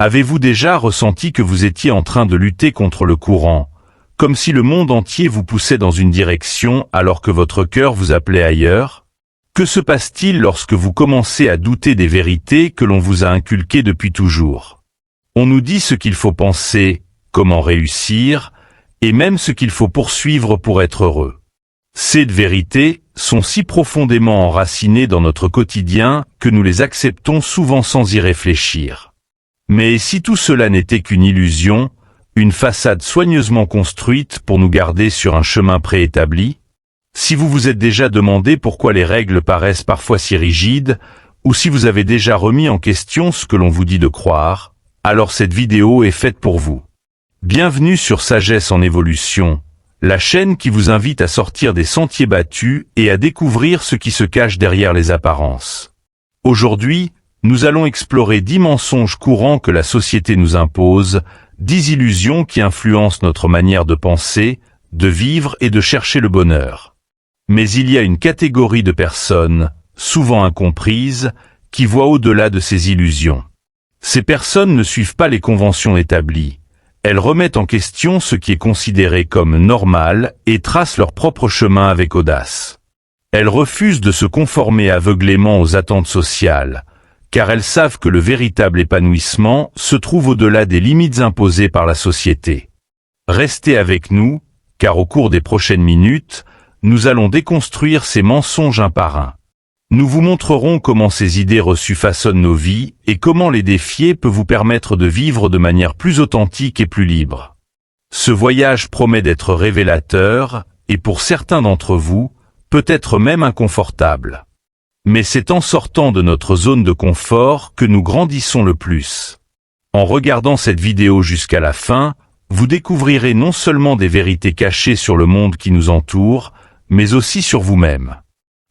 Avez-vous déjà ressenti que vous étiez en train de lutter contre le courant, comme si le monde entier vous poussait dans une direction alors que votre cœur vous appelait ailleurs? Que se passe-t-il lorsque vous commencez à douter des vérités que l'on vous a inculquées depuis toujours? On nous dit ce qu'il faut penser, comment réussir, et même ce qu'il faut poursuivre pour être heureux. Ces vérités sont si profondément enracinées dans notre quotidien que nous les acceptons souvent sans y réfléchir. Mais si tout cela n'était qu'une illusion, une façade soigneusement construite pour nous garder sur un chemin préétabli? Si vous vous êtes déjà demandé pourquoi les règles paraissent parfois si rigides, ou si vous avez déjà remis en question ce que l'on vous dit de croire, alors cette vidéo est faite pour vous. Bienvenue sur Sagesse en Évolution, la chaîne qui vous invite à sortir des sentiers battus et à découvrir ce qui se cache derrière les apparences. Aujourd'hui, nous allons explorer 10 mensonges courants que la société nous impose, 10 illusions qui influencent notre manière de penser, de vivre et de chercher le bonheur. Mais il y a une catégorie de personnes, souvent incomprises, qui voient au-delà de ces illusions. Ces personnes ne suivent pas les conventions établies. Elles remettent en question ce qui est considéré comme normal et tracent leur propre chemin avec audace. Elles refusent de se conformer aveuglément aux attentes sociales, car elles savent que le véritable épanouissement se trouve au-delà des limites imposées par la société. Restez avec nous, car au cours des prochaines minutes, nous allons déconstruire ces mensonges un par un. Nous vous montrerons comment ces idées reçues façonnent nos vies et comment les défier peut vous permettre de vivre de manière plus authentique et plus libre. Ce voyage promet d'être révélateur et pour certains d'entre vous, peut-être même inconfortable. Mais c'est en sortant de notre zone de confort que nous grandissons le plus. En regardant cette vidéo jusqu'à la fin, vous découvrirez non seulement des vérités cachées sur le monde qui nous entoure, mais aussi sur vous-même.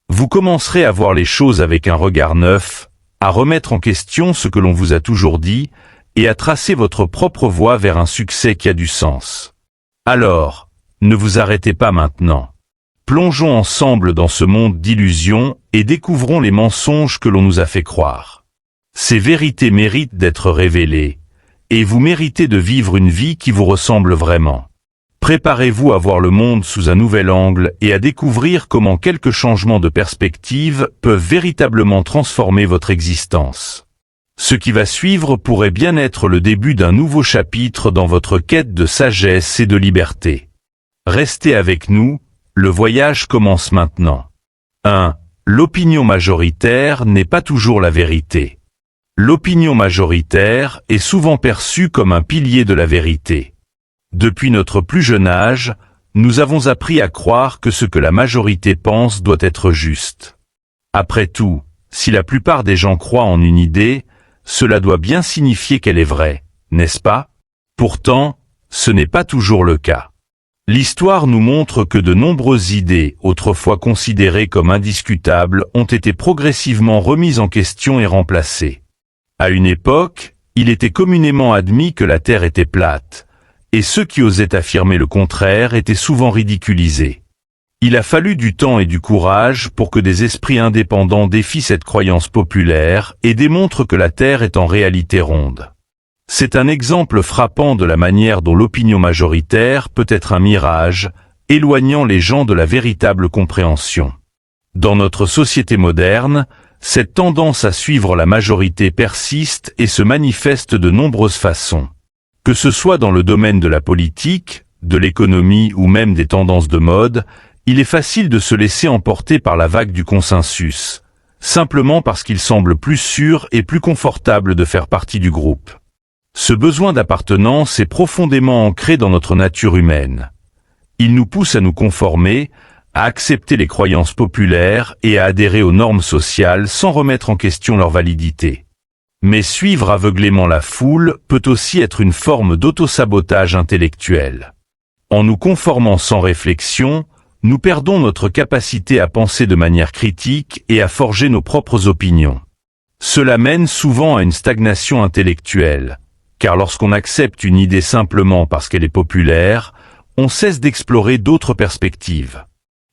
Vous commencerez à voir les choses avec un regard neuf, à remettre en question ce que l'on vous a toujours dit, et à tracer votre propre voie vers un succès qui a du sens. Alors, ne vous arrêtez pas maintenant. Plongeons ensemble dans ce monde d'illusions et découvrons les mensonges que l'on nous a fait croire. Ces vérités méritent d'être révélées, et vous méritez de vivre une vie qui vous ressemble vraiment. Préparez-vous à voir le monde sous un nouvel angle et à découvrir comment quelques changements de perspective peuvent véritablement transformer votre existence. Ce qui va suivre pourrait bien être le début d'un nouveau chapitre dans votre quête de sagesse et de liberté. Restez avec nous, le voyage commence maintenant. 1. L'opinion majoritaire n'est pas toujours la vérité. L'opinion majoritaire est souvent perçue comme un pilier de la vérité. Depuis notre plus jeune âge, nous avons appris à croire que ce que la majorité pense doit être juste. Après tout, si la plupart des gens croient en une idée, cela doit bien signifier qu'elle est vraie, n'est-ce pas? Pourtant, ce n'est pas toujours le cas. L'histoire nous montre que de nombreuses idées, autrefois considérées comme indiscutables, ont été progressivement remises en question et remplacées. À une époque, il était communément admis que la Terre était plate, et ceux qui osaient affirmer le contraire étaient souvent ridiculisés. Il a fallu du temps et du courage pour que des esprits indépendants défient cette croyance populaire et démontrent que la Terre est en réalité ronde. C'est un exemple frappant de la manière dont l'opinion majoritaire peut être un mirage, éloignant les gens de la véritable compréhension. Dans notre société moderne, cette tendance à suivre la majorité persiste et se manifeste de nombreuses façons. Que ce soit dans le domaine de la politique, de l'économie ou même des tendances de mode, il est facile de se laisser emporter par la vague du consensus, simplement parce qu'il semble plus sûr et plus confortable de faire partie du groupe. Ce besoin d'appartenance est profondément ancré dans notre nature humaine. Il nous pousse à nous conformer, à accepter les croyances populaires et à adhérer aux normes sociales sans remettre en question leur validité. Mais suivre aveuglément la foule peut aussi être une forme d'autosabotage intellectuel. En nous conformant sans réflexion, nous perdons notre capacité à penser de manière critique et à forger nos propres opinions. Cela mène souvent à une stagnation intellectuelle, car lorsqu'on accepte une idée simplement parce qu'elle est populaire, on cesse d'explorer d'autres perspectives.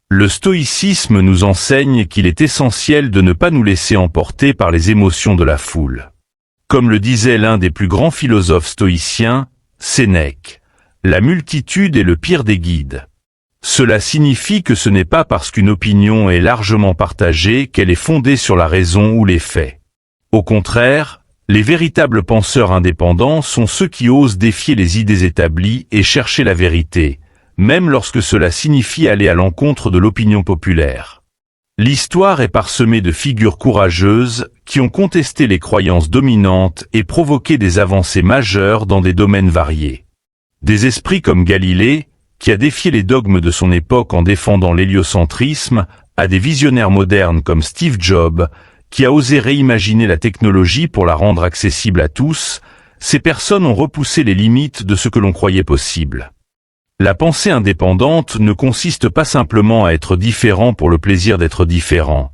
Le stoïcisme nous enseigne qu'il est essentiel de ne pas nous laisser emporter par les émotions de la foule. Comme le disait l'un des plus grands philosophes stoïciens, Sénèque, la multitude est le pire des guides. Cela signifie que ce n'est pas parce qu'une opinion est largement partagée qu'elle est fondée sur la raison ou les faits. Au contraire, les véritables penseurs indépendants sont ceux qui osent défier les idées établies et chercher la vérité, même lorsque cela signifie aller à l'encontre de l'opinion populaire. L'histoire est parsemée de figures courageuses qui ont contesté les croyances dominantes et provoqué des avancées majeures dans des domaines variés. Des esprits comme Galilée, qui a défié les dogmes de son époque en défendant l'héliocentrisme, à des visionnaires modernes comme Steve Jobs, qui a osé réimaginer la technologie pour la rendre accessible à tous, ces personnes ont repoussé les limites de ce que l'on croyait possible. La pensée indépendante ne consiste pas simplement à être différent pour le plaisir d'être différent.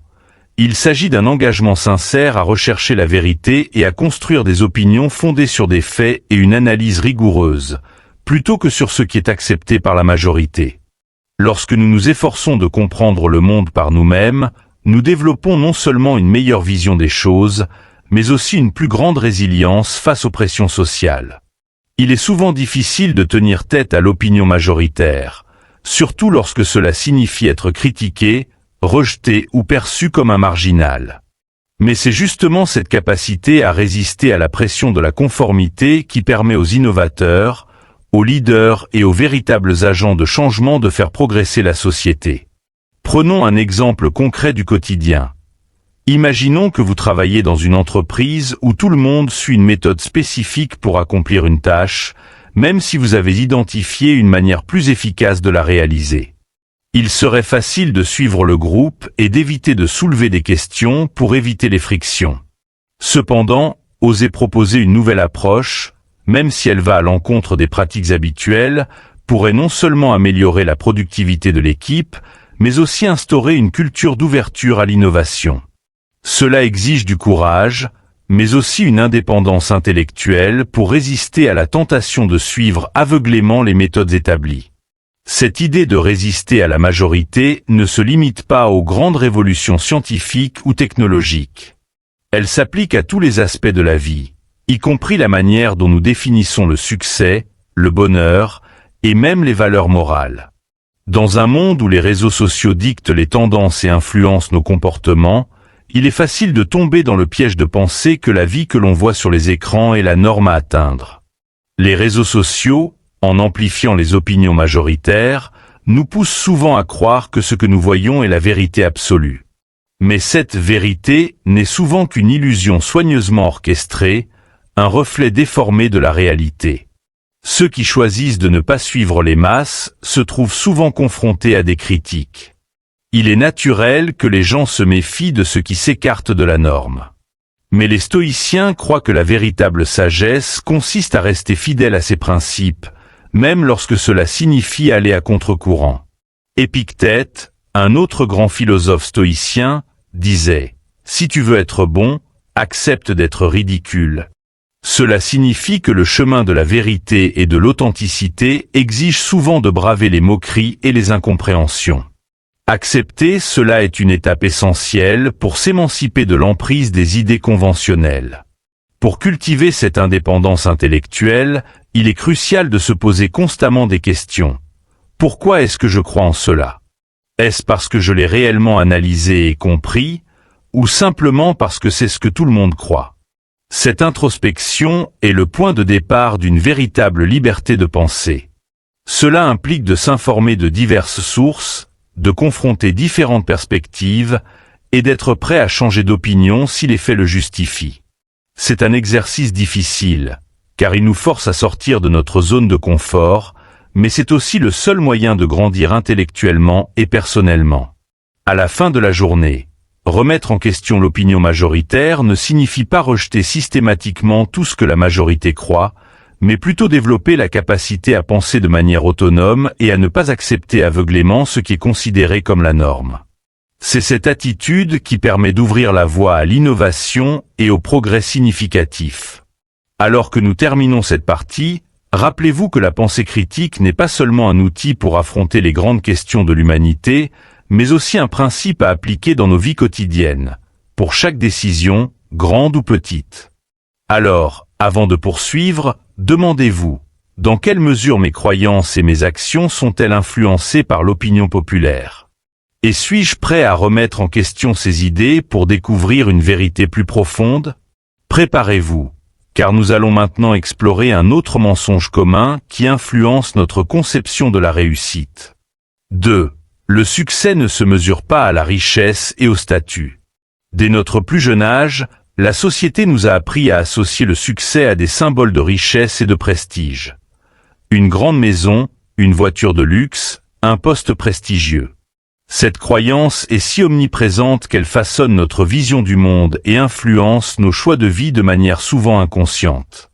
Il s'agit d'un engagement sincère à rechercher la vérité et à construire des opinions fondées sur des faits et une analyse rigoureuse, plutôt que sur ce qui est accepté par la majorité. Lorsque nous nous efforçons de comprendre le monde par nous-mêmes, nous développons non seulement une meilleure vision des choses, mais aussi une plus grande résilience face aux pressions sociales. Il est souvent difficile de tenir tête à l'opinion majoritaire, surtout lorsque cela signifie être critiqué, rejeté ou perçu comme un marginal. Mais c'est justement cette capacité à résister à la pression de la conformité qui permet aux innovateurs, aux leaders et aux véritables agents de changement de faire progresser la société. Prenons un exemple concret du quotidien. Imaginons que vous travaillez dans une entreprise où tout le monde suit une méthode spécifique pour accomplir une tâche, même si vous avez identifié une manière plus efficace de la réaliser. Il serait facile de suivre le groupe et d'éviter de soulever des questions pour éviter les frictions. Cependant, oser proposer une nouvelle approche, même si elle va à l'encontre des pratiques habituelles, pourrait non seulement améliorer la productivité de l'équipe, mais aussi instaurer une culture d'ouverture à l'innovation. Cela exige du courage, mais aussi une indépendance intellectuelle pour résister à la tentation de suivre aveuglément les méthodes établies. Cette idée de résister à la majorité ne se limite pas aux grandes révolutions scientifiques ou technologiques. Elle s'applique à tous les aspects de la vie, y compris la manière dont nous définissons le succès, le bonheur, et même les valeurs morales. Dans un monde où les réseaux sociaux dictent les tendances et influencent nos comportements, il est facile de tomber dans le piège de penser que la vie que l'on voit sur les écrans est la norme à atteindre. Les réseaux sociaux, en amplifiant les opinions majoritaires, nous poussent souvent à croire que ce que nous voyons est la vérité absolue. Mais cette vérité n'est souvent qu'une illusion soigneusement orchestrée, un reflet déformé de la réalité. Ceux qui choisissent de ne pas suivre les masses se trouvent souvent confrontés à des critiques. Il est naturel que les gens se méfient de ce qui s'écarte de la norme. Mais les stoïciens croient que la véritable sagesse consiste à rester fidèle à ses principes, même lorsque cela signifie aller à contre-courant. Épictète, un autre grand philosophe stoïcien, disait « Si tu veux être bon, accepte d'être ridicule ». Cela signifie que le chemin de la vérité et de l'authenticité exige souvent de braver les moqueries et les incompréhensions. Accepter cela est une étape essentielle pour s'émanciper de l'emprise des idées conventionnelles. Pour cultiver cette indépendance intellectuelle, il est crucial de se poser constamment des questions. Pourquoi est-ce que je crois en cela? Est-ce parce que je l'ai réellement analysé et compris, ou simplement parce que c'est ce que tout le monde croit? Cette introspection est le point de départ d'une véritable liberté de pensée. Cela implique de s'informer de diverses sources, de confronter différentes perspectives et d'être prêt à changer d'opinion si les faits le justifient. C'est un exercice difficile, car il nous force à sortir de notre zone de confort, mais c'est aussi le seul moyen de grandir intellectuellement et personnellement. À la fin de la journée, remettre en question l'opinion majoritaire ne signifie pas rejeter systématiquement tout ce que la majorité croit, mais plutôt développer la capacité à penser de manière autonome et à ne pas accepter aveuglément ce qui est considéré comme la norme. C'est cette attitude qui permet d'ouvrir la voie à l'innovation et au progrès significatif. Alors que nous terminons cette partie, rappelez-vous que la pensée critique n'est pas seulement un outil pour affronter les grandes questions de l'humanité, mais aussi un principe à appliquer dans nos vies quotidiennes, pour chaque décision, grande ou petite. Alors, avant de poursuivre, demandez-vous, dans quelle mesure mes croyances et mes actions sont-elles influencées par l'opinion populaire? Et suis-je prêt à remettre en question ces idées pour découvrir une vérité plus profonde? Préparez-vous, car nous allons maintenant explorer un autre mensonge commun qui influence notre conception de la réussite. 2. Le succès ne se mesure pas à la richesse et au statut. Dès notre plus jeune âge, la société nous a appris à associer le succès à des symboles de richesse et de prestige. Une grande maison, une voiture de luxe, un poste prestigieux. Cette croyance est si omniprésente qu'elle façonne notre vision du monde et influence nos choix de vie de manière souvent inconsciente.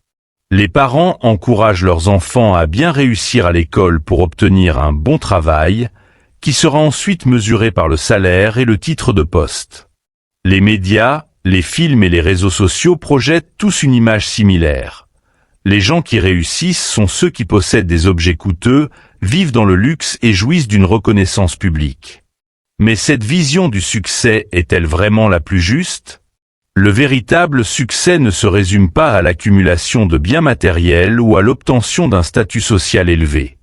Les parents encouragent leurs enfants à bien réussir à l'école pour obtenir un bon travail, qui sera ensuite mesuré par le salaire et le titre de poste. Les médias, les films et les réseaux sociaux projettent tous une image similaire. Les gens qui réussissent sont ceux qui possèdent des objets coûteux, vivent dans le luxe et jouissent d'une reconnaissance publique. Mais cette vision du succès est-elle vraiment la plus juste? Le véritable succès ne se résume pas à l'accumulation de biens matériels ou à l'obtention d'un statut social élevé.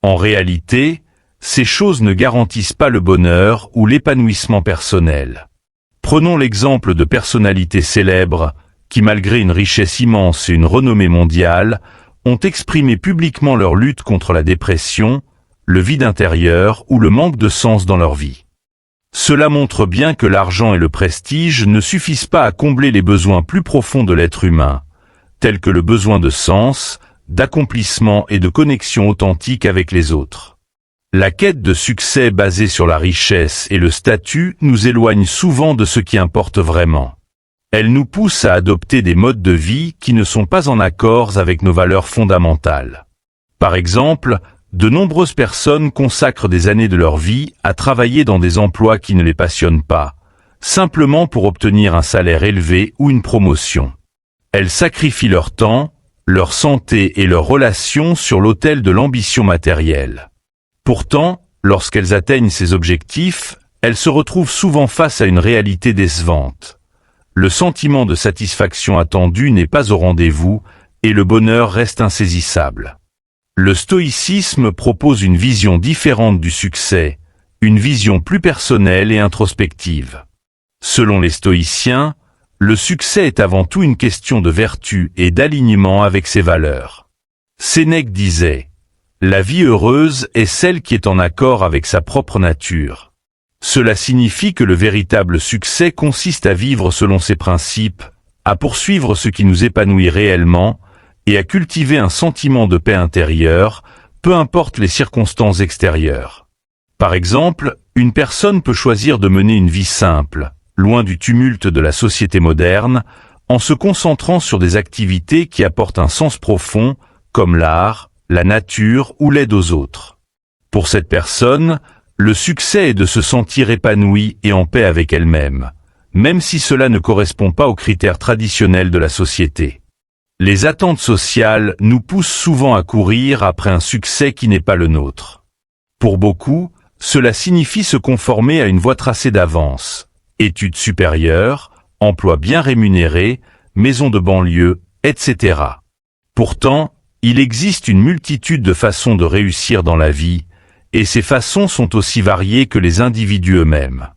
En réalité, ces choses ne garantissent pas le bonheur ou l'épanouissement personnel. Prenons l'exemple de personnalités célèbres qui, malgré une richesse immense et une renommée mondiale, ont exprimé publiquement leur lutte contre la dépression, le vide intérieur ou le manque de sens dans leur vie. Cela montre bien que l'argent et le prestige ne suffisent pas à combler les besoins plus profonds de l'être humain, tels que le besoin de sens, d'accomplissement et de connexion authentique avec les autres. La quête de succès basée sur la richesse et le statut nous éloigne souvent de ce qui importe vraiment. Elle nous pousse à adopter des modes de vie qui ne sont pas en accord avec nos valeurs fondamentales. Par exemple, de nombreuses personnes consacrent des années de leur vie à travailler dans des emplois qui ne les passionnent pas, simplement pour obtenir un salaire élevé ou une promotion. Elles sacrifient leur temps, leur santé et leurs relations sur l'autel de l'ambition matérielle. Pourtant, lorsqu'elles atteignent ces objectifs, elles se retrouvent souvent face à une réalité décevante. Le sentiment de satisfaction attendu n'est pas au rendez-vous et le bonheur reste insaisissable. Le stoïcisme propose une vision différente du succès, une vision plus personnelle et introspective. Selon les stoïciens, le succès est avant tout une question de vertu et d'alignement avec ses valeurs. Sénèque disait « La vie heureuse est celle qui est en accord avec sa propre nature ». Cela signifie que le véritable succès consiste à vivre selon ses principes, à poursuivre ce qui nous épanouit réellement, et à cultiver un sentiment de paix intérieure, peu importe les circonstances extérieures. Par exemple, une personne peut choisir de mener une vie simple, loin du tumulte de la société moderne, en se concentrant sur des activités qui apportent un sens profond, comme l'art, la nature ou l'aide aux autres. Pour cette personne, le succès est de se sentir épanouie et en paix avec elle-même, même si cela ne correspond pas aux critères traditionnels de la société. Les attentes sociales nous poussent souvent à courir après un succès qui n'est pas le nôtre. Pour beaucoup, cela signifie se conformer à une voie tracée d'avance, études supérieures, emploi bien rémunéré, maison de banlieue, etc. Pourtant, il existe une multitude de façons de réussir dans la vie, et ces façons sont aussi variées que les individus eux-mêmes.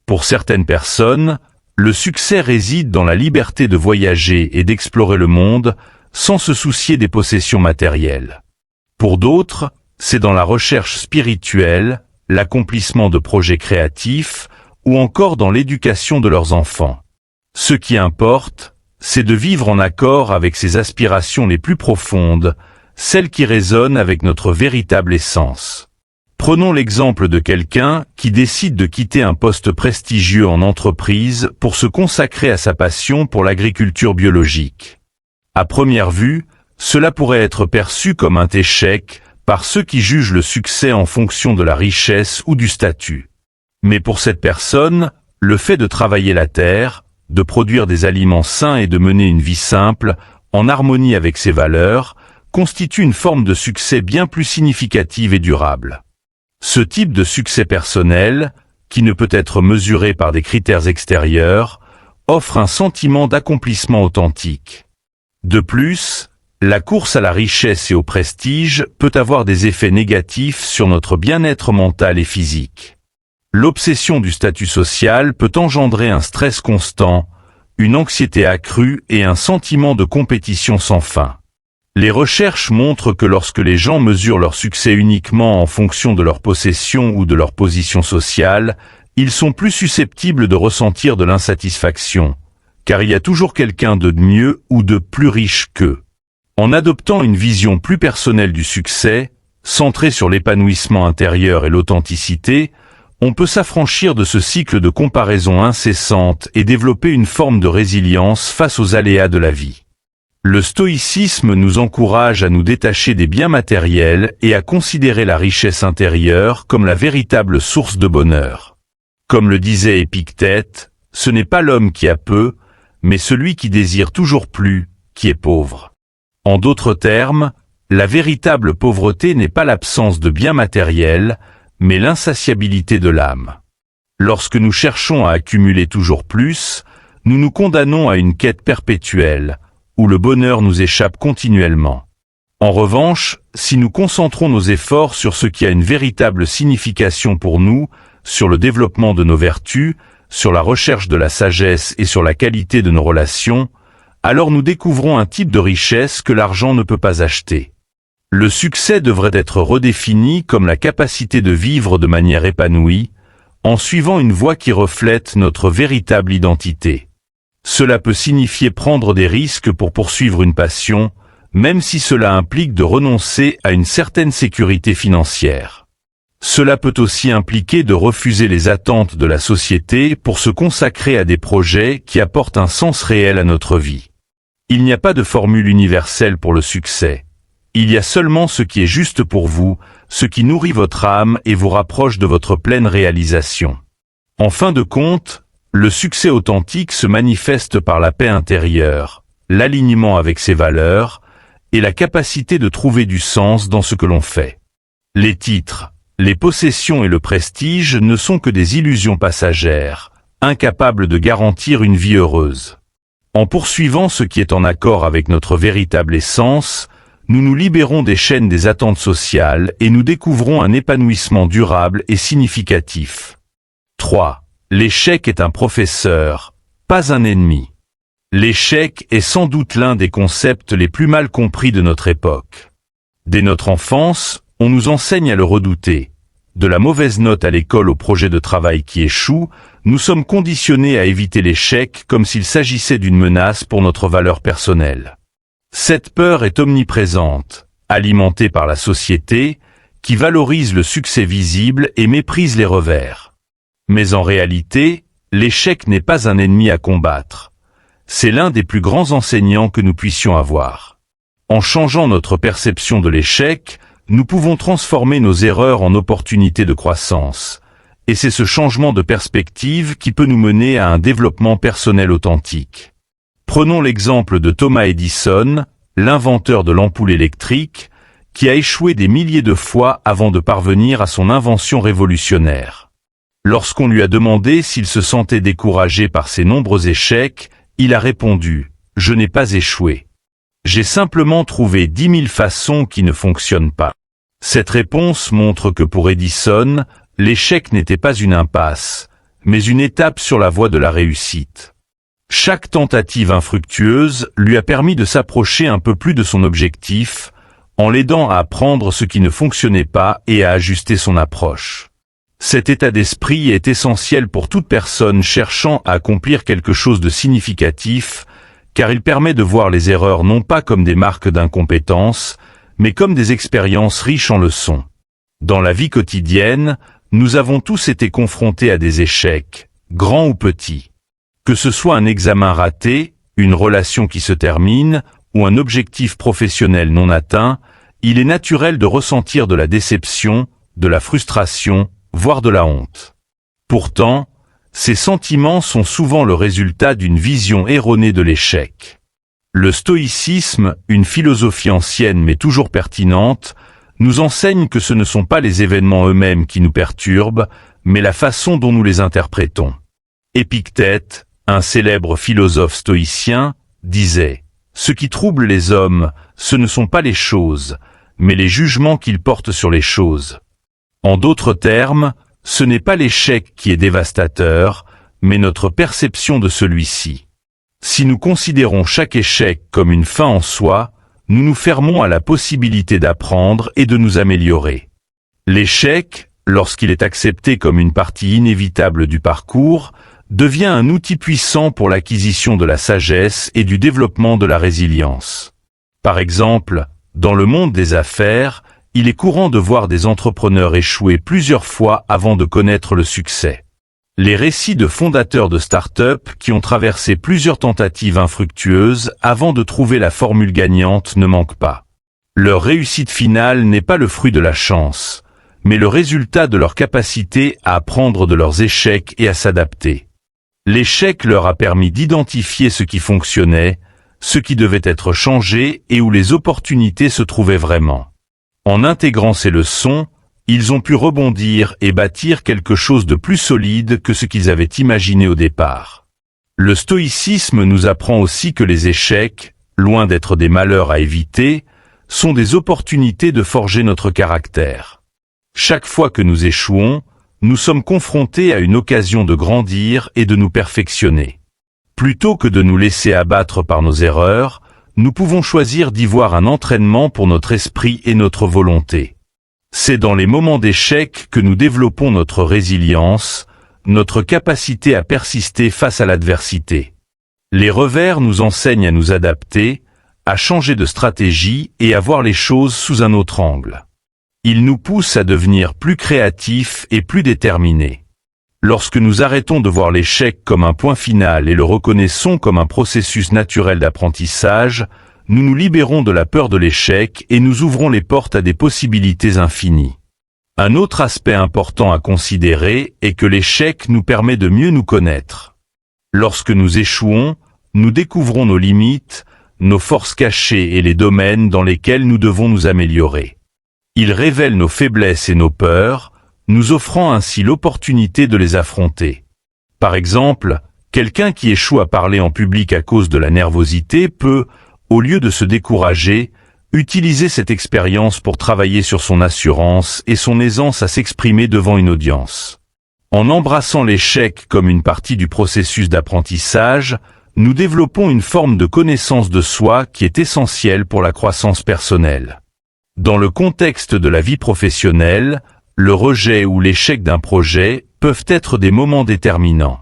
Pour certaines personnes, le succès réside dans la liberté de voyager et d'explorer le monde sans se soucier des possessions matérielles. Pour d'autres, c'est dans la recherche spirituelle, l'accomplissement de projets créatifs ou encore dans l'éducation de leurs enfants. Ce qui importe, c'est de vivre en accord avec ses aspirations les plus profondes, celles qui résonnent avec notre véritable essence. Prenons l'exemple de quelqu'un qui décide de quitter un poste prestigieux en entreprise pour se consacrer à sa passion pour l'agriculture biologique. À première vue, cela pourrait être perçu comme un échec par ceux qui jugent le succès en fonction de la richesse ou du statut. Mais pour cette personne, le fait de travailler la terre, de produire des aliments sains et de mener une vie simple, en harmonie avec ses valeurs, constitue une forme de succès bien plus significative et durable. Ce type de succès personnel, qui ne peut être mesuré par des critères extérieurs, offre un sentiment d'accomplissement authentique. De plus, la course à la richesse et au prestige peut avoir des effets négatifs sur notre bien-être mental et physique. L'obsession du statut social peut engendrer un stress constant, une anxiété accrue et un sentiment de compétition sans fin. Les recherches montrent que lorsque les gens mesurent leur succès uniquement en fonction de leur possession ou de leur position sociale, ils sont plus susceptibles de ressentir de l'insatisfaction, car il y a toujours quelqu'un de mieux ou de plus riche qu'eux. En adoptant une vision plus personnelle du succès, centrée sur l'épanouissement intérieur et l'authenticité, on peut s'affranchir de ce cycle de comparaison incessante et développer une forme de résilience face aux aléas de la vie. Le stoïcisme nous encourage à nous détacher des biens matériels et à considérer la richesse intérieure comme la véritable source de bonheur. Comme le disait Épictète, ce n'est pas l'homme qui a peu, mais celui qui désire toujours plus, qui est pauvre. En d'autres termes, la véritable pauvreté n'est pas l'absence de biens matériels, mais l'insatiabilité de l'âme. Lorsque nous cherchons à accumuler toujours plus, nous nous condamnons à une quête perpétuelle, où le bonheur nous échappe continuellement. En revanche, si nous concentrons nos efforts sur ce qui a une véritable signification pour nous, sur le développement de nos vertus, sur la recherche de la sagesse et sur la qualité de nos relations, alors nous découvrons un type de richesse que l'argent ne peut pas acheter. Le succès devrait être redéfini comme la capacité de vivre de manière épanouie, en suivant une voie qui reflète notre véritable identité. Cela peut signifier prendre des risques pour poursuivre une passion, même si cela implique de renoncer à une certaine sécurité financière. Cela peut aussi impliquer de refuser les attentes de la société pour se consacrer à des projets qui apportent un sens réel à notre vie. Il n'y a pas de formule universelle pour le succès. Il y a seulement ce qui est juste pour vous, ce qui nourrit votre âme et vous rapproche de votre pleine réalisation. En fin de compte, le succès authentique se manifeste par la paix intérieure, l'alignement avec ses valeurs et la capacité de trouver du sens dans ce que l'on fait. Les titres, les possessions et le prestige ne sont que des illusions passagères, incapables de garantir une vie heureuse. En poursuivant ce qui est en accord avec notre véritable essence, nous nous libérons des chaînes des attentes sociales et nous découvrons un épanouissement durable et significatif. 3. L'échec est un professeur, pas un ennemi. L'échec est sans doute l'un des concepts les plus mal compris de notre époque. Dès notre enfance, on nous enseigne à le redouter. De la mauvaise note à l'école au projet de travail qui échoue, nous sommes conditionnés à éviter l'échec comme s'il s'agissait d'une menace pour notre valeur personnelle. Cette peur est omniprésente, alimentée par la société, qui valorise le succès visible et méprise les revers. Mais en réalité, l'échec n'est pas un ennemi à combattre. C'est l'un des plus grands enseignants que nous puissions avoir. En changeant notre perception de l'échec, nous pouvons transformer nos erreurs en opportunités de croissance. Et c'est ce changement de perspective qui peut nous mener à un développement personnel authentique. Prenons l'exemple de Thomas Edison, l'inventeur de l'ampoule électrique, qui a échoué des milliers de fois avant de parvenir à son invention révolutionnaire. Lorsqu'on lui a demandé s'il se sentait découragé par ses nombreux échecs, il a répondu « Je n'ai pas échoué. J'ai simplement trouvé 10 000 façons qui ne fonctionnent pas ». Cette réponse montre que pour Edison, l'échec n'était pas une impasse, mais une étape sur la voie de la réussite. Chaque tentative infructueuse lui a permis de s'approcher un peu plus de son objectif, en l'aidant à apprendre ce qui ne fonctionnait pas et à ajuster son approche. Cet état d'esprit est essentiel pour toute personne cherchant à accomplir quelque chose de significatif, car il permet de voir les erreurs non pas comme des marques d'incompétence, mais comme des expériences riches en leçons. Dans la vie quotidienne, nous avons tous été confrontés à des échecs, grands ou petits. Que ce soit un examen raté, une relation qui se termine, ou un objectif professionnel non atteint, il est naturel de ressentir de la déception, de la frustration, voire de la honte. Pourtant, ces sentiments sont souvent le résultat d'une vision erronée de l'échec. Le stoïcisme, une philosophie ancienne mais toujours pertinente, nous enseigne que ce ne sont pas les événements eux-mêmes qui nous perturbent, mais la façon dont nous les interprétons. Épictète, un célèbre philosophe stoïcien, disait « Ce qui trouble les hommes, ce ne sont pas les choses, mais les jugements qu'ils portent sur les choses. En d'autres termes, ce n'est pas l'échec qui est dévastateur, mais notre perception de celui-ci. Si nous considérons chaque échec comme une fin en soi, nous nous fermons à la possibilité d'apprendre et de nous améliorer. L'échec, lorsqu'il est accepté comme une partie inévitable du parcours, devient un outil puissant pour l'acquisition de la sagesse et du développement de la résilience. Par exemple, dans le monde des affaires, il est courant de voir des entrepreneurs échouer plusieurs fois avant de connaître le succès. Les récits de fondateurs de start-up qui ont traversé plusieurs tentatives infructueuses avant de trouver la formule gagnante ne manquent pas. Leur réussite finale n'est pas le fruit de la chance, mais le résultat de leur capacité à apprendre de leurs échecs et à s'adapter. L'échec leur a permis d'identifier ce qui fonctionnait, ce qui devait être changé et où les opportunités se trouvaient vraiment. En intégrant ces leçons, ils ont pu rebondir et bâtir quelque chose de plus solide que ce qu'ils avaient imaginé au départ. Le stoïcisme nous apprend aussi que les échecs, loin d'être des malheurs à éviter, sont des opportunités de forger notre caractère. Chaque fois que nous échouons, nous sommes confrontés à une occasion de grandir et de nous perfectionner. Plutôt que de nous laisser abattre par nos erreurs, nous pouvons choisir d'y voir un entraînement pour notre esprit et notre volonté. C'est dans les moments d'échec que nous développons notre résilience, notre capacité à persister face à l'adversité. Les revers nous enseignent à nous adapter, à changer de stratégie et à voir les choses sous un autre angle. Ils nous poussent à devenir plus créatifs et plus déterminés. Lorsque nous arrêtons de voir l'échec comme un point final et le reconnaissons comme un processus naturel d'apprentissage, nous nous libérons de la peur de l'échec et nous ouvrons les portes à des possibilités infinies. Un autre aspect important à considérer est que l'échec nous permet de mieux nous connaître. Lorsque nous échouons, nous découvrons nos limites, nos forces cachées et les domaines dans lesquels nous devons nous améliorer. Il révèle nos faiblesses et nos peurs, nous offrant ainsi l'opportunité de les affronter. Par exemple, quelqu'un qui échoue à parler en public à cause de la nervosité peut, au lieu de se décourager, utiliser cette expérience pour travailler sur son assurance et son aisance à s'exprimer devant une audience. En embrassant l'échec comme une partie du processus d'apprentissage, nous développons une forme de connaissance de soi qui est essentielle pour la croissance personnelle. Dans le contexte de la vie professionnelle, le rejet ou l'échec d'un projet peuvent être des moments déterminants.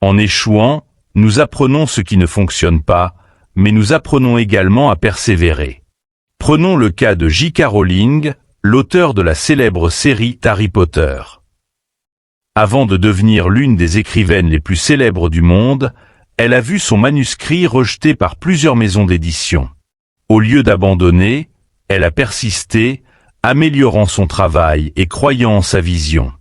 En échouant, nous apprenons ce qui ne fonctionne pas, mais nous apprenons également à persévérer. Prenons le cas de J.K. Rowling, l'auteur de la célèbre série Harry Potter. Avant de devenir l'une des écrivaines les plus célèbres du monde, elle a vu son manuscrit rejeté par plusieurs maisons d'édition. Au lieu d'abandonner, elle a persisté, améliorant son travail et croyant en sa vision.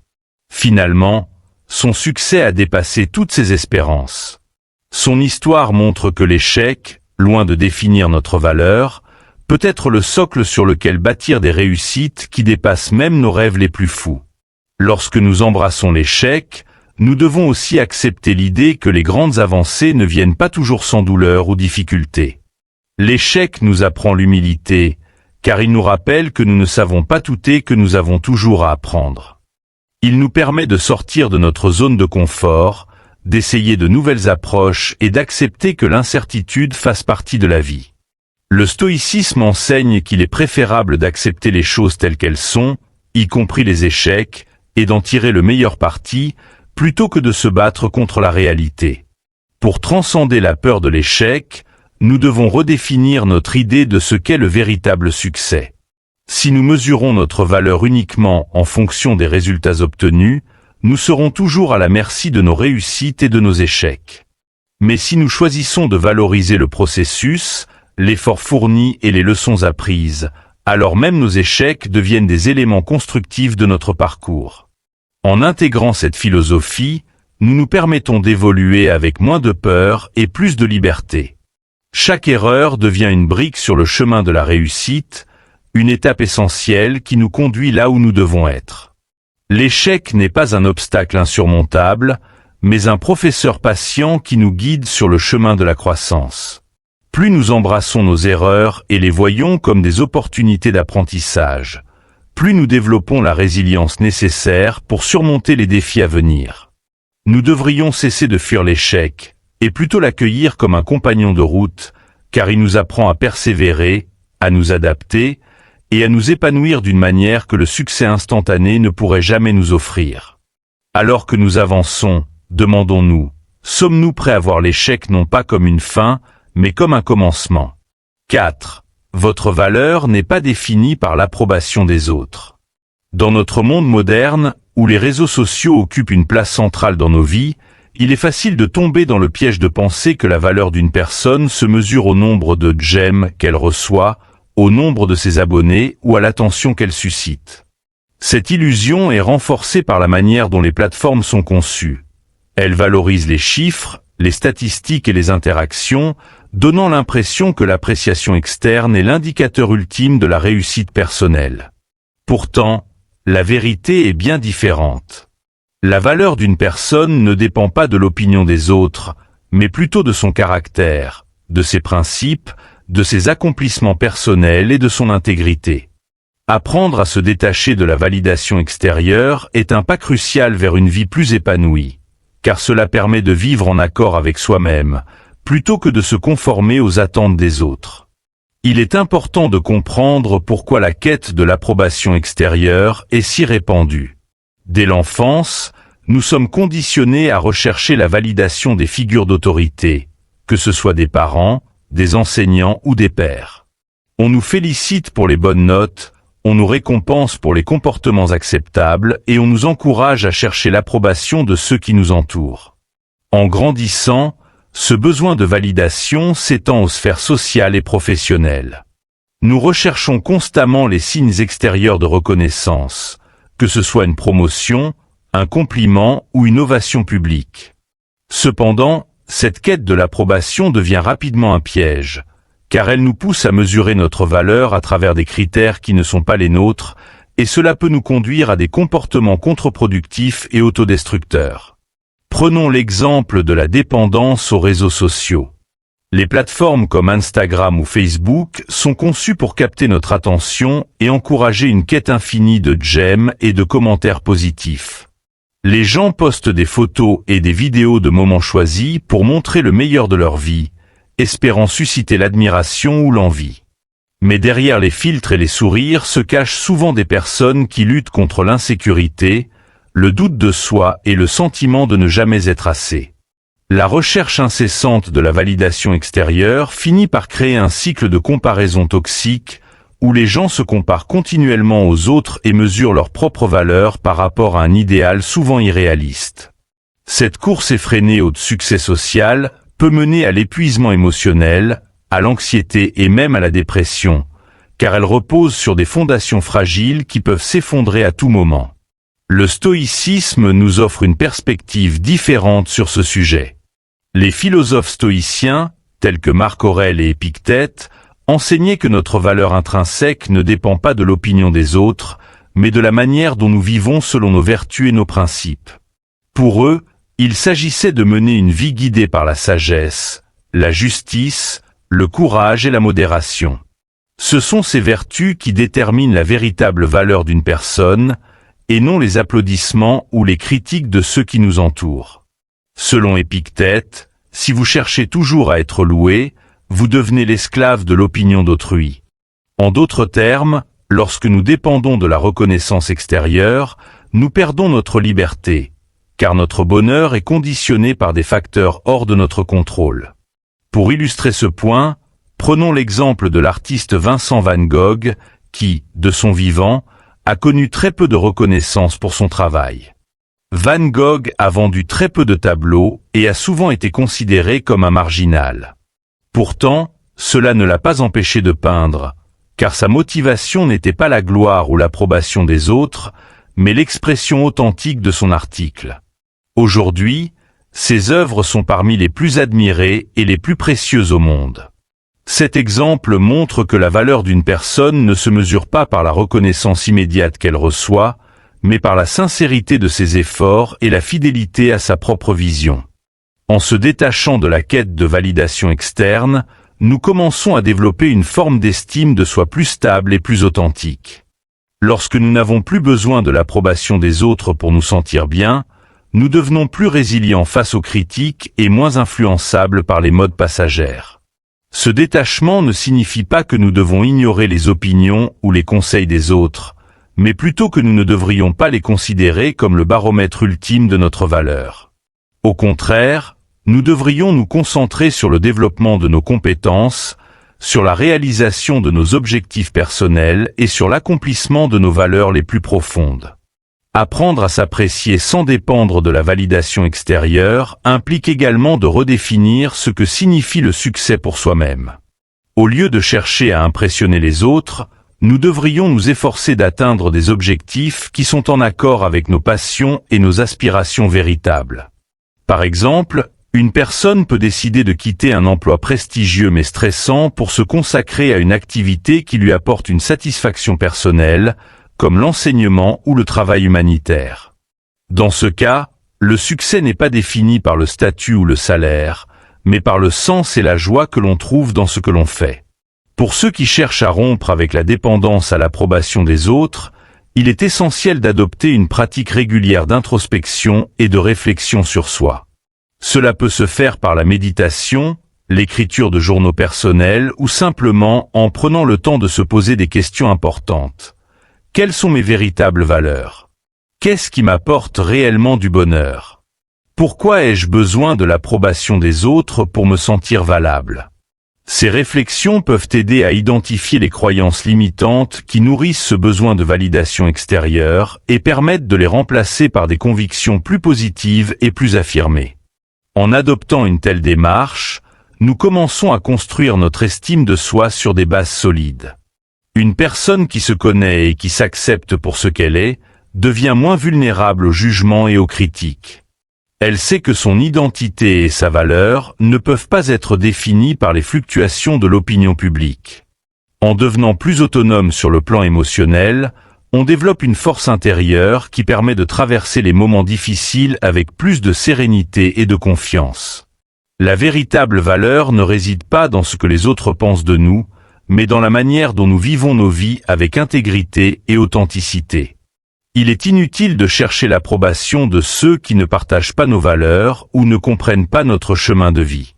Finalement, son succès a dépassé toutes ses espérances. Son histoire montre que l'échec, loin de définir notre valeur, peut être le socle sur lequel bâtir des réussites qui dépassent même nos rêves les plus fous. Lorsque nous embrassons l'échec, nous devons aussi accepter l'idée que les grandes avancées ne viennent pas toujours sans douleur ou difficulté. L'échec nous apprend l'humilité, car il nous rappelle que nous ne savons pas tout et que nous avons toujours à apprendre. Il nous permet de sortir de notre zone de confort, d'essayer de nouvelles approches et d'accepter que l'incertitude fasse partie de la vie. Le stoïcisme enseigne qu'il est préférable d'accepter les choses telles qu'elles sont, y compris les échecs, et d'en tirer le meilleur parti, plutôt que de se battre contre la réalité. Pour transcender la peur de l'échec, nous devons redéfinir notre idée de ce qu'est le véritable succès. Si nous mesurons notre valeur uniquement en fonction des résultats obtenus, nous serons toujours à la merci de nos réussites et de nos échecs. Mais si nous choisissons de valoriser le processus, l'effort fourni et les leçons apprises, alors même nos échecs deviennent des éléments constructifs de notre parcours. En intégrant cette philosophie, nous nous permettons d'évoluer avec moins de peur et plus de liberté. Chaque erreur devient une brique sur le chemin de la réussite, une étape essentielle qui nous conduit là où nous devons être. L'échec n'est pas un obstacle insurmontable, mais un professeur patient qui nous guide sur le chemin de la croissance. Plus nous embrassons nos erreurs et les voyons comme des opportunités d'apprentissage, plus nous développons la résilience nécessaire pour surmonter les défis à venir. Nous devrions cesser de fuir l'échec, et plutôt l'accueillir comme un compagnon de route, car il nous apprend à persévérer, à nous adapter, et à nous épanouir d'une manière que le succès instantané ne pourrait jamais nous offrir. Alors que nous avançons, demandons-nous, sommes-nous prêts à voir l'échec non pas comme une fin, mais comme un commencement? 4. Votre valeur n'est pas définie par l'approbation des autres. Dans notre monde moderne, où les réseaux sociaux occupent une place centrale dans nos vies, il est facile de tomber dans le piège de penser que la valeur d'une personne se mesure au nombre de j'aime qu'elle reçoit, au nombre de ses abonnés ou à l'attention qu'elle suscite. Cette illusion est renforcée par la manière dont les plateformes sont conçues. Elles valorisent les chiffres, les statistiques et les interactions, donnant l'impression que l'appréciation externe est l'indicateur ultime de la réussite personnelle. Pourtant, la vérité est bien différente. La valeur d'une personne ne dépend pas de l'opinion des autres, mais plutôt de son caractère, de ses principes, de ses accomplissements personnels et de son intégrité. Apprendre à se détacher de la validation extérieure est un pas crucial vers une vie plus épanouie, car cela permet de vivre en accord avec soi-même, plutôt que de se conformer aux attentes des autres. Il est important de comprendre pourquoi la quête de l'approbation extérieure est si répandue. Dès l'enfance, nous sommes conditionnés à rechercher la validation des figures d'autorité, que ce soit des parents, des enseignants ou des pairs. On nous félicite pour les bonnes notes, on nous récompense pour les comportements acceptables et on nous encourage à chercher l'approbation de ceux qui nous entourent. En grandissant, ce besoin de validation s'étend aux sphères sociales et professionnelles. Nous recherchons constamment les signes extérieurs de reconnaissance, que ce soit une promotion, un compliment ou une ovation publique. Cependant, cette quête de l'approbation devient rapidement un piège, car elle nous pousse à mesurer notre valeur à travers des critères qui ne sont pas les nôtres, et cela peut nous conduire à des comportements contre-productifs et autodestructeurs. Prenons l'exemple de la dépendance aux réseaux sociaux. Les plateformes comme Instagram ou Facebook sont conçues pour capter notre attention et encourager une quête infinie de j'aime et de commentaires positifs. Les gens postent des photos et des vidéos de moments choisis pour montrer le meilleur de leur vie, espérant susciter l'admiration ou l'envie. Mais derrière les filtres et les sourires se cachent souvent des personnes qui luttent contre l'insécurité, le doute de soi et le sentiment de ne jamais être assez. La recherche incessante de la validation extérieure finit par créer un cycle de comparaison toxique, où les gens se comparent continuellement aux autres et mesurent leur propre valeur par rapport à un idéal souvent irréaliste. Cette course effrénée au succès social peut mener à l'épuisement émotionnel, à l'anxiété et même à la dépression, car elle repose sur des fondations fragiles qui peuvent s'effondrer à tout moment. Le stoïcisme nous offre une perspective différente sur ce sujet. Les philosophes stoïciens, tels que Marc Aurèle et Épictète, enseignaient que notre valeur intrinsèque ne dépend pas de l'opinion des autres, mais de la manière dont nous vivons selon nos vertus et nos principes. Pour eux, il s'agissait de mener une vie guidée par la sagesse, la justice, le courage et la modération. Ce sont ces vertus qui déterminent la véritable valeur d'une personne, et non les applaudissements ou les critiques de ceux qui nous entourent. Selon Épictète, si vous cherchez toujours à être loué, vous devenez l'esclave de l'opinion d'autrui. En d'autres termes, lorsque nous dépendons de la reconnaissance extérieure, nous perdons notre liberté, car notre bonheur est conditionné par des facteurs hors de notre contrôle. Pour illustrer ce point, prenons l'exemple de l'artiste Vincent van Gogh, qui, de son vivant, a connu très peu de reconnaissance pour son travail. Van Gogh a vendu très peu de tableaux et a souvent été considéré comme un marginal. Pourtant, cela ne l'a pas empêché de peindre, car sa motivation n'était pas la gloire ou l'approbation des autres, mais l'expression authentique de son article. Aujourd'hui, ses œuvres sont parmi les plus admirées et les plus précieuses au monde. Cet exemple montre que la valeur d'une personne ne se mesure pas par la reconnaissance immédiate qu'elle reçoit, mais par la sincérité de ses efforts et la fidélité à sa propre vision. En se détachant de la quête de validation externe, nous commençons à développer une forme d'estime de soi plus stable et plus authentique. Lorsque nous n'avons plus besoin de l'approbation des autres pour nous sentir bien, nous devenons plus résilients face aux critiques et moins influençables par les modes passagères. Ce détachement ne signifie pas que nous devons ignorer les opinions ou les conseils des autres, mais plutôt que nous ne devrions pas les considérer comme le baromètre ultime de notre valeur. Au contraire, nous devrions nous concentrer sur le développement de nos compétences, sur la réalisation de nos objectifs personnels et sur l'accomplissement de nos valeurs les plus profondes. Apprendre à s'apprécier sans dépendre de la validation extérieure implique également de redéfinir ce que signifie le succès pour soi-même. Au lieu de chercher à impressionner les autres, nous devrions nous efforcer d'atteindre des objectifs qui sont en accord avec nos passions et nos aspirations véritables. Par exemple, une personne peut décider de quitter un emploi prestigieux mais stressant pour se consacrer à une activité qui lui apporte une satisfaction personnelle, comme l'enseignement ou le travail humanitaire. Dans ce cas, le succès n'est pas défini par le statut ou le salaire, mais par le sens et la joie que l'on trouve dans ce que l'on fait. Pour ceux qui cherchent à rompre avec la dépendance à l'approbation des autres, il est essentiel d'adopter une pratique régulière d'introspection et de réflexion sur soi. Cela peut se faire par la méditation, l'écriture de journaux personnels ou simplement en prenant le temps de se poser des questions importantes. Quelles sont mes véritables valeurs? Qu'est-ce qui m'apporte réellement du bonheur? Pourquoi ai-je besoin de l'approbation des autres pour me sentir valable? Ces réflexions peuvent aider à identifier les croyances limitantes qui nourrissent ce besoin de validation extérieure et permettent de les remplacer par des convictions plus positives et plus affirmées. En adoptant une telle démarche, nous commençons à construire notre estime de soi sur des bases solides. Une personne qui se connaît et qui s'accepte pour ce qu'elle est, devient moins vulnérable au jugement et aux critiques. Elle sait que son identité et sa valeur ne peuvent pas être définies par les fluctuations de l'opinion publique. En devenant plus autonome sur le plan émotionnel, on développe une force intérieure qui permet de traverser les moments difficiles avec plus de sérénité et de confiance. La véritable valeur ne réside pas dans ce que les autres pensent de nous, mais dans la manière dont nous vivons nos vies avec intégrité et authenticité. Il est inutile de chercher l'approbation de ceux qui ne partagent pas nos valeurs ou ne comprennent pas notre chemin de vie.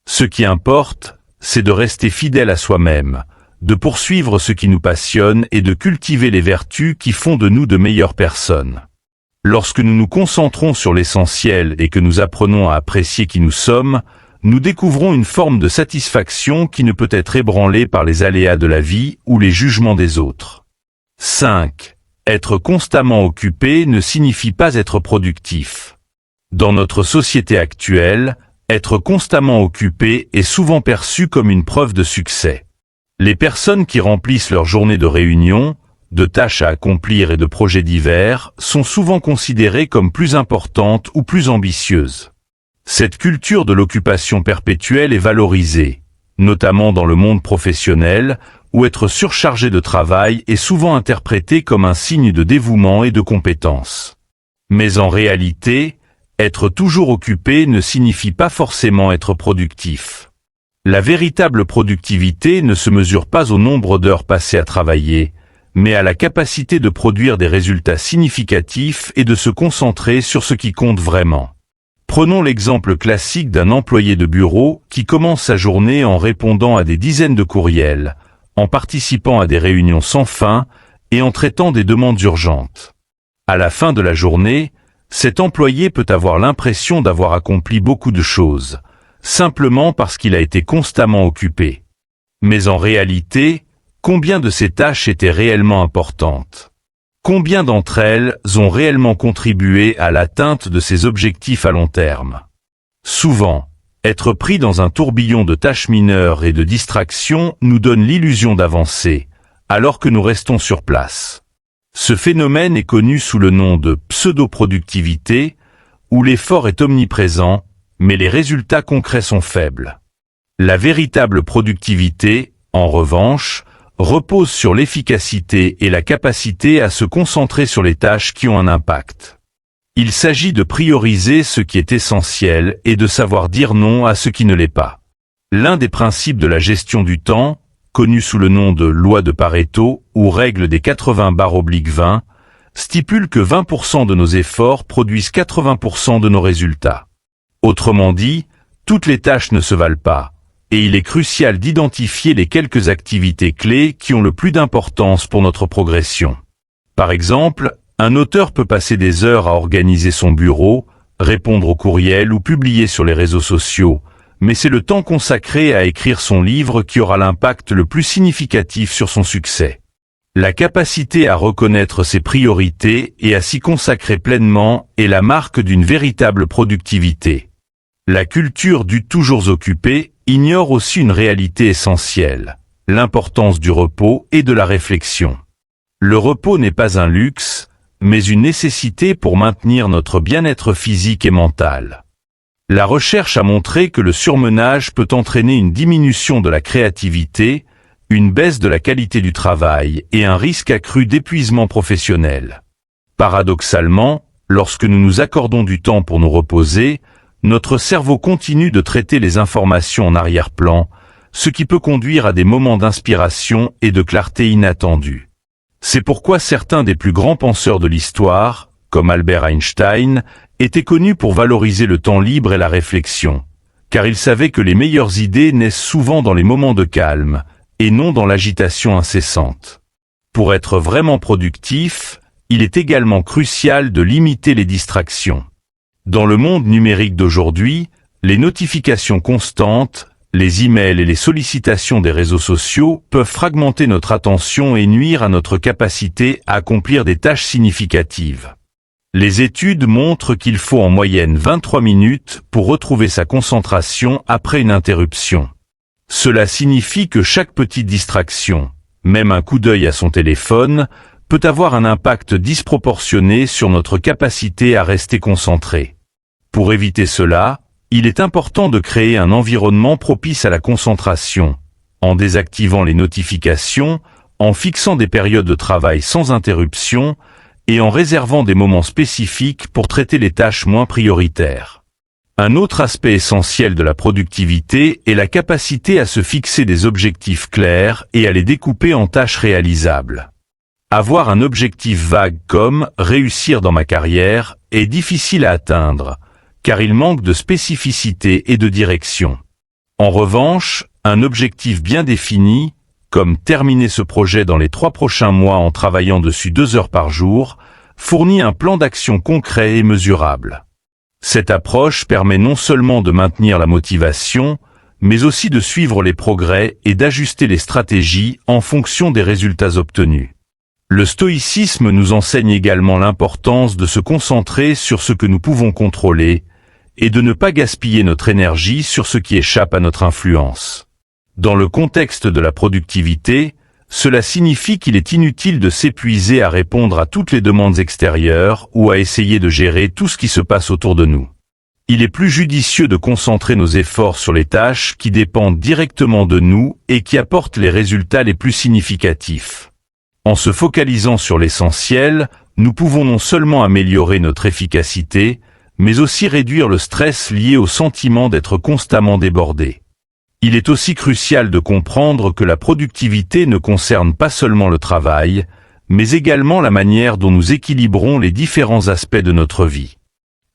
Ce qui importe, c'est de rester fidèle à soi-même, de poursuivre ce qui nous passionne et de cultiver les vertus qui font de nous de meilleures personnes. Lorsque nous nous concentrons sur l'essentiel et que nous apprenons à apprécier qui nous sommes, nous découvrons une forme de satisfaction qui ne peut être ébranlée par les aléas de la vie ou les jugements des autres. 5. Être constamment occupé ne signifie pas être productif. Dans notre société actuelle, être constamment occupé est souvent perçu comme une preuve de succès. Les personnes qui remplissent leur journée de réunions, de tâches à accomplir et de projets divers sont souvent considérées comme plus importantes ou plus ambitieuses. Cette culture de l'occupation perpétuelle est valorisée, notamment dans le monde professionnel, où être surchargé de travail est souvent interprété comme un signe de dévouement et de compétence. Mais en réalité, être toujours occupé ne signifie pas forcément être productif. La véritable productivité ne se mesure pas au nombre d'heures passées à travailler, mais à la capacité de produire des résultats significatifs et de se concentrer sur ce qui compte vraiment. Prenons l'exemple classique d'un employé de bureau qui commence sa journée en répondant à des dizaines de courriels, en participant à des réunions sans fin et en traitant des demandes urgentes. À la fin de la journée, cet employé peut avoir l'impression d'avoir accompli beaucoup de choses, simplement parce qu'il a été constamment occupé. Mais en réalité, combien de ces tâches étaient réellement importantes? Combien d'entre elles ont réellement contribué à l'atteinte de ces objectifs à long terme? Souvent, être pris dans un tourbillon de tâches mineures et de distractions nous donne l'illusion d'avancer, alors que nous restons sur place. Ce phénomène est connu sous le nom de pseudo-productivité, où l'effort est omniprésent, mais les résultats concrets sont faibles. La véritable productivité, en revanche, repose sur l'efficacité et la capacité à se concentrer sur les tâches qui ont un impact. Il s'agit de prioriser ce qui est essentiel et de savoir dire non à ce qui ne l'est pas. L'un des principes de la gestion du temps, connu sous le nom de loi de Pareto ou règle des 80/20, stipule que 20% de nos efforts produisent 80% de nos résultats. Autrement dit, toutes les tâches ne se valent pas, et il est crucial d'identifier les quelques activités clés qui ont le plus d'importance pour notre progression. Par exemple, un auteur peut passer des heures à organiser son bureau, répondre aux courriels ou publier sur les réseaux sociaux, mais c'est le temps consacré à écrire son livre qui aura l'impact le plus significatif sur son succès. La capacité à reconnaître ses priorités et à s'y consacrer pleinement est la marque d'une véritable productivité. La culture du toujours occupé ignore aussi une réalité essentielle, l'importance du repos et de la réflexion. Le repos n'est pas un luxe, mais une nécessité pour maintenir notre bien-être physique et mental. La recherche a montré que le surmenage peut entraîner une diminution de la créativité, une baisse de la qualité du travail et un risque accru d'épuisement professionnel. Paradoxalement, lorsque nous nous accordons du temps pour nous reposer, notre cerveau continue de traiter les informations en arrière-plan, ce qui peut conduire à des moments d'inspiration et de clarté inattendus. C'est pourquoi certains des plus grands penseurs de l'histoire, comme Albert Einstein, étaient connus pour valoriser le temps libre et la réflexion, car ils savaient que les meilleures idées naissent souvent dans les moments de calme, et non dans l'agitation incessante. Pour être vraiment productif, il est également crucial de limiter les distractions. Dans le monde numérique d'aujourd'hui, les notifications constantes, les emails et les sollicitations des réseaux sociaux peuvent fragmenter notre attention et nuire à notre capacité à accomplir des tâches significatives. Les études montrent qu'il faut en moyenne 23 minutes pour retrouver sa concentration après une interruption. Cela signifie que chaque petite distraction, même un coup d'œil à son téléphone, peut avoir un impact disproportionné sur notre capacité à rester concentré. Pour éviter cela, il est important de créer un environnement propice à la concentration, en désactivant les notifications, en fixant des périodes de travail sans interruption et en réservant des moments spécifiques pour traiter les tâches moins prioritaires. Un autre aspect essentiel de la productivité est la capacité à se fixer des objectifs clairs et à les découper en tâches réalisables. Avoir un objectif vague comme « réussir dans ma carrière » est difficile à atteindre, car il manque de spécificité et de direction. En revanche, un objectif bien défini, comme terminer ce projet dans les 3 prochains mois en travaillant dessus 2 heures par jour, fournit un plan d'action concret et mesurable. Cette approche permet non seulement de maintenir la motivation, mais aussi de suivre les progrès et d'ajuster les stratégies en fonction des résultats obtenus. Le stoïcisme nous enseigne également l'importance de se concentrer sur ce que nous pouvons contrôler et de ne pas gaspiller notre énergie sur ce qui échappe à notre influence. Dans le contexte de la productivité, cela signifie qu'il est inutile de s'épuiser à répondre à toutes les demandes extérieures ou à essayer de gérer tout ce qui se passe autour de nous. Il est plus judicieux de concentrer nos efforts sur les tâches qui dépendent directement de nous et qui apportent les résultats les plus significatifs. En se focalisant sur l'essentiel, nous pouvons non seulement améliorer notre efficacité, mais aussi réduire le stress lié au sentiment d'être constamment débordé. Il est aussi crucial de comprendre que la productivité ne concerne pas seulement le travail, mais également la manière dont nous équilibrons les différents aspects de notre vie.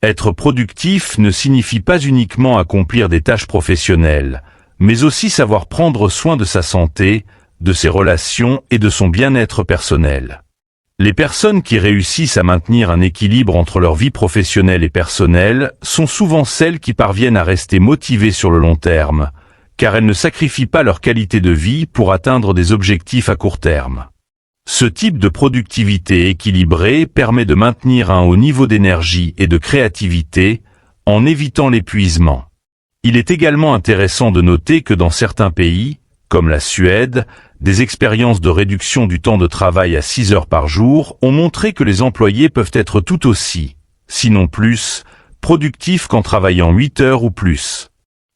Être productif ne signifie pas uniquement accomplir des tâches professionnelles, mais aussi savoir prendre soin de sa santé, de ses relations et de son bien-être personnel. Les personnes qui réussissent à maintenir un équilibre entre leur vie professionnelle et personnelle sont souvent celles qui parviennent à rester motivées sur le long terme, car elles ne sacrifient pas leur qualité de vie pour atteindre des objectifs à court terme. Ce type de productivité équilibrée permet de maintenir un haut niveau d'énergie et de créativité, en évitant l'épuisement. Il est également intéressant de noter que dans certains pays, comme la Suède, des expériences de réduction du temps de travail à 6 heures par jour ont montré que les employés peuvent être tout aussi, sinon plus, productifs qu'en travaillant 8 heures ou plus.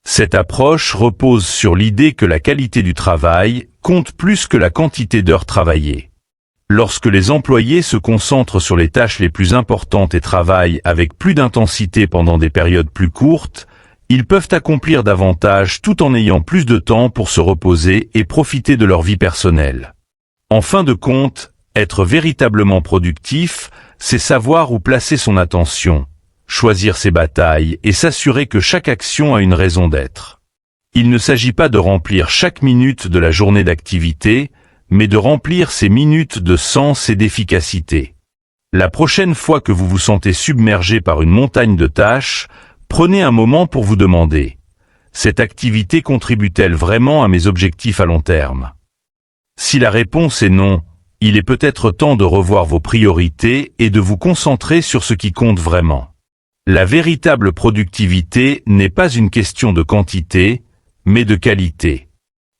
Cette approche repose sur l'idée que la qualité du travail compte plus que la quantité d'heures travaillées. Lorsque les employés se concentrent sur les tâches les plus importantes et travaillent avec plus d'intensité pendant des périodes plus courtes, Ils peuvent accomplir davantage tout en ayant plus de temps pour se reposer et profiter de leur vie personnelle. En fin de compte, être véritablement productif, c'est savoir où placer son attention, choisir ses batailles et s'assurer que chaque action a une raison d'être. Il ne s'agit pas de remplir chaque minute de la journée d'activité, mais de remplir ces minutes de sens et d'efficacité. La prochaine fois que vous vous sentez submergé par une montagne de tâches, prenez un moment pour vous demander: cette activité contribue-t-elle vraiment à mes objectifs à long terme? Si la réponse est non, il est peut-être temps de revoir vos priorités et de vous concentrer sur ce qui compte vraiment. La véritable productivité n'est pas une question de quantité, mais de qualité.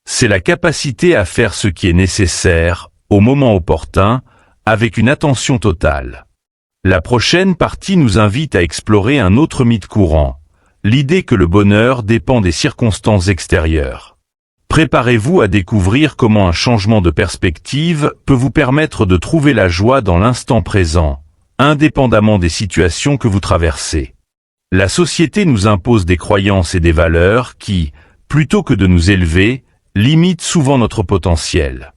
C'est la capacité à faire ce qui est nécessaire, au moment opportun, avec une attention totale. La prochaine partie nous invite à explorer un autre mythe courant, l'idée que le bonheur dépend des circonstances extérieures. Préparez-vous à découvrir comment un changement de perspective peut vous permettre de trouver la joie dans l'instant présent, indépendamment des situations que vous traversez. La société nous impose des croyances et des valeurs qui, plutôt que de nous élever, limitent souvent notre potentiel.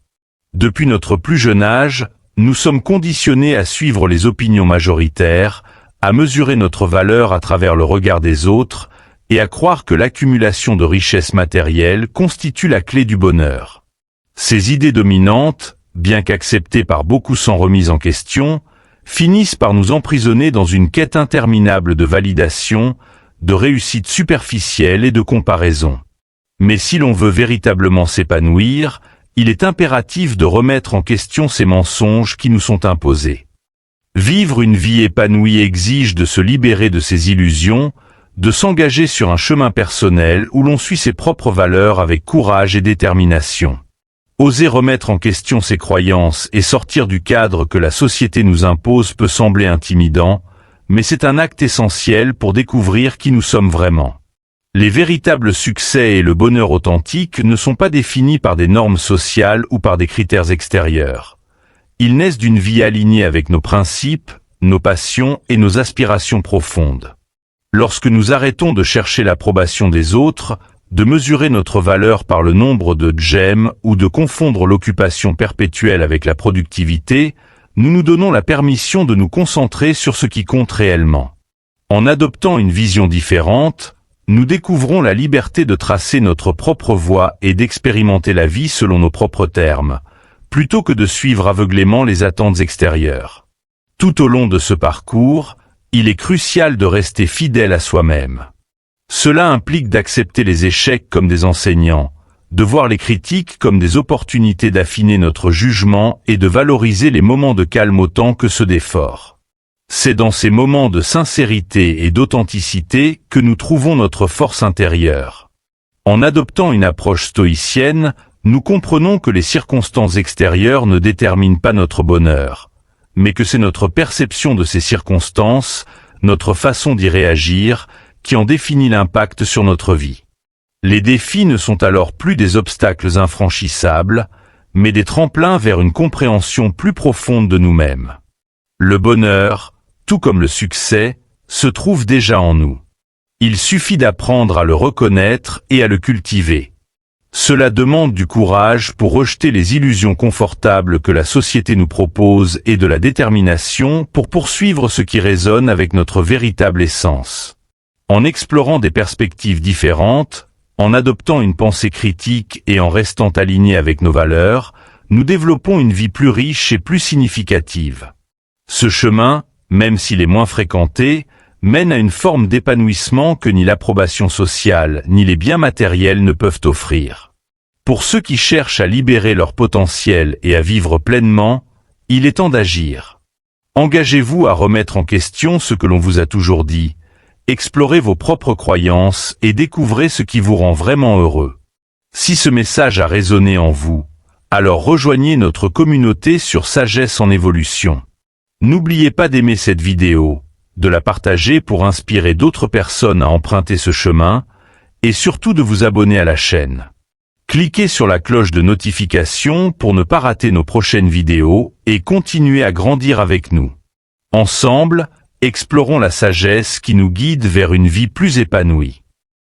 Depuis notre plus jeune âge, nous sommes conditionnés à suivre les opinions majoritaires, à mesurer notre valeur à travers le regard des autres, et à croire que l'accumulation de richesses matérielles constitue la clé du bonheur. Ces idées dominantes, bien qu'acceptées par beaucoup sans remise en question, finissent par nous emprisonner dans une quête interminable de validation, de réussite superficielle et de comparaison. Mais si l'on veut véritablement s'épanouir, il est impératif de remettre en question ces mensonges qui nous sont imposés. Vivre une vie épanouie exige de se libérer de ces illusions, de s'engager sur un chemin personnel où l'on suit ses propres valeurs avec courage et détermination. Oser remettre en question ses croyances et sortir du cadre que la société nous impose peut sembler intimidant, mais c'est un acte essentiel pour découvrir qui nous sommes vraiment. Les véritables succès et le bonheur authentique ne sont pas définis par des normes sociales ou par des critères extérieurs. Ils naissent d'une vie alignée avec nos principes, nos passions et nos aspirations profondes. Lorsque nous arrêtons de chercher l'approbation des autres, de mesurer notre valeur par le nombre de j'aime ou de confondre l'occupation perpétuelle avec la productivité, nous nous donnons la permission de nous concentrer sur ce qui compte réellement. En adoptant une vision différente, nous découvrons la liberté de tracer notre propre voie et d'expérimenter la vie selon nos propres termes, plutôt que de suivre aveuglément les attentes extérieures. Tout au long de ce parcours, il est crucial de rester fidèle à soi-même. Cela implique d'accepter les échecs comme des enseignants, de voir les critiques comme des opportunités d'affiner notre jugement et de valoriser les moments de calme autant que ceux d'effort. C'est dans ces moments de sincérité et d'authenticité que nous trouvons notre force intérieure. En adoptant une approche stoïcienne, nous comprenons que les circonstances extérieures ne déterminent pas notre bonheur, mais que c'est notre perception de ces circonstances, notre façon d'y réagir, qui en définit l'impact sur notre vie. Les défis ne sont alors plus des obstacles infranchissables, mais des tremplins vers une compréhension plus profonde de nous-mêmes. Le bonheur, tout comme le succès, se trouve déjà en nous. Il suffit d'apprendre à le reconnaître et à le cultiver. Cela demande du courage pour rejeter les illusions confortables que la société nous propose et de la détermination pour poursuivre ce qui résonne avec notre véritable essence. En explorant des perspectives différentes, en adoptant une pensée critique et en restant alignés avec nos valeurs, nous développons une vie plus riche et plus significative. Ce chemin, même s'il est moins fréquenté, mène à une forme d'épanouissement que ni l'approbation sociale ni les biens matériels ne peuvent offrir. Pour ceux qui cherchent à libérer leur potentiel et à vivre pleinement, il est temps d'agir. Engagez-vous à remettre en question ce que l'on vous a toujours dit, explorez vos propres croyances et découvrez ce qui vous rend vraiment heureux. Si ce message a résonné en vous, alors rejoignez notre communauté sur Sagesse en Évolution. N'oubliez pas d'aimer cette vidéo, de la partager pour inspirer d'autres personnes à emprunter ce chemin, et surtout de vous abonner à la chaîne. Cliquez sur la cloche de notification pour ne pas rater nos prochaines vidéos et continuez à grandir avec nous. Ensemble, explorons la sagesse qui nous guide vers une vie plus épanouie.